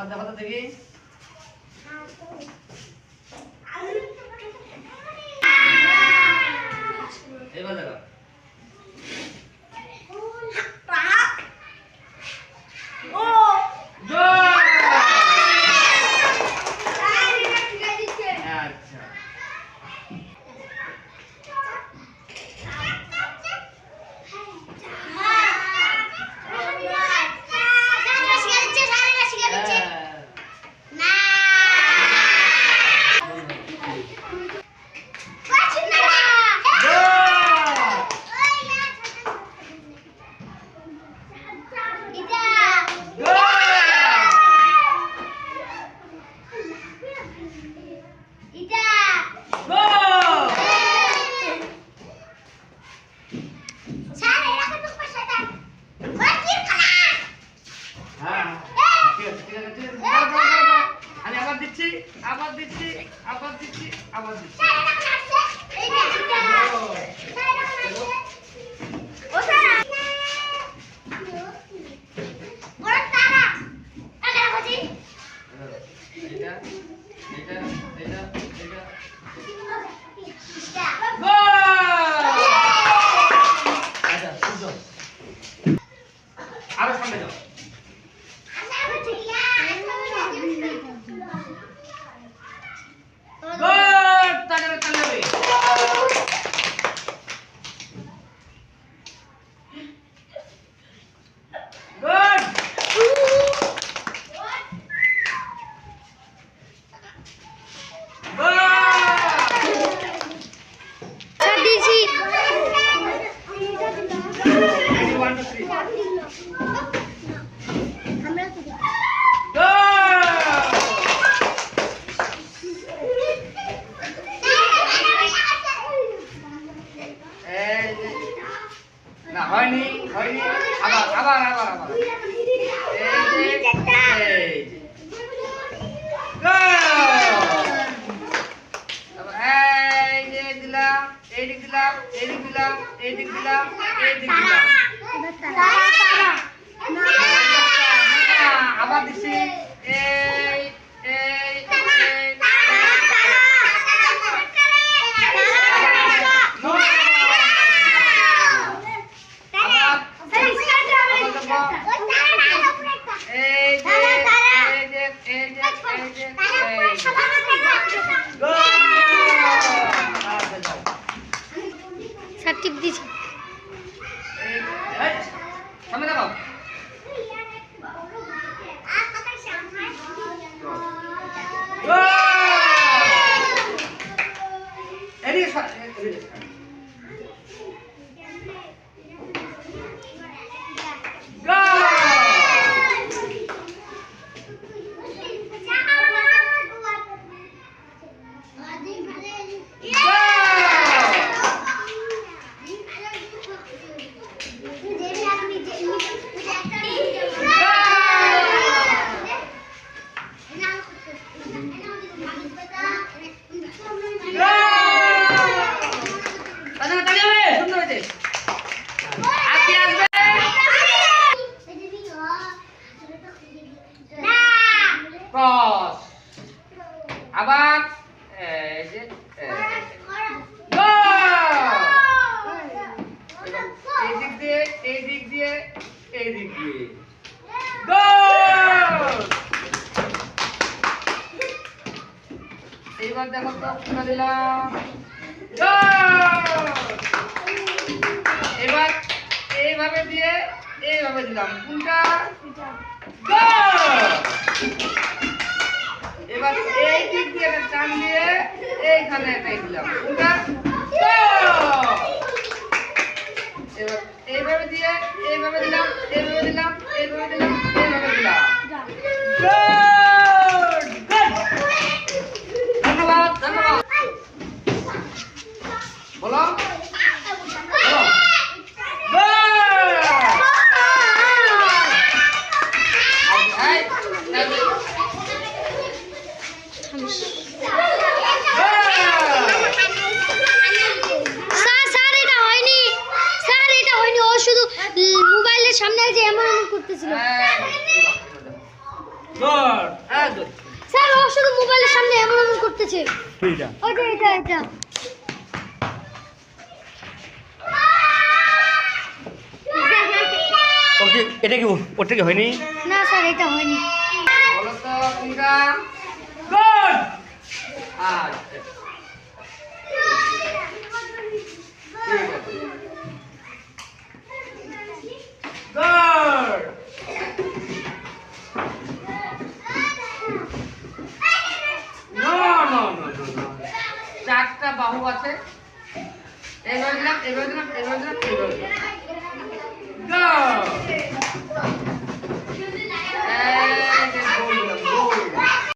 আবার দেখো তো দেখি। এবার দেখো। এবার দেখো তো কোনটা দিলাম। এবার এইভাবে দিয়ে এইভাবে দিলাম কোনটা। এবার এই দিক দিয়ে টান দিয়ে এইখানে এটাই দিলাম কোনটা। এবার এইভাবে দিয়ে এইভাবে দিলাম এইভাবে দিলাম এইভাবে দিলাম এইভাবে দিলাম। ধন্যবাদ ধন্যবাদ। বলো মোবাইলের সামনে যে এমন করতেছিল। গুড হ্যাঁ গুড স্যার ও শুধু মোবাইলের সামনে এমন এমন করতেছে এইটা এটা ওকে এটা কি ওটা কি হয়নি না স্যার এটা হয়নি বলো তো কোনটা গুড আচ্ছা ঠিক আছে good no no no no no চারটা বাহু আছে এইভাবে দিলাম এইভাবে দিলাম এইভাবে দিলাম এইভাবে দিলাম গুড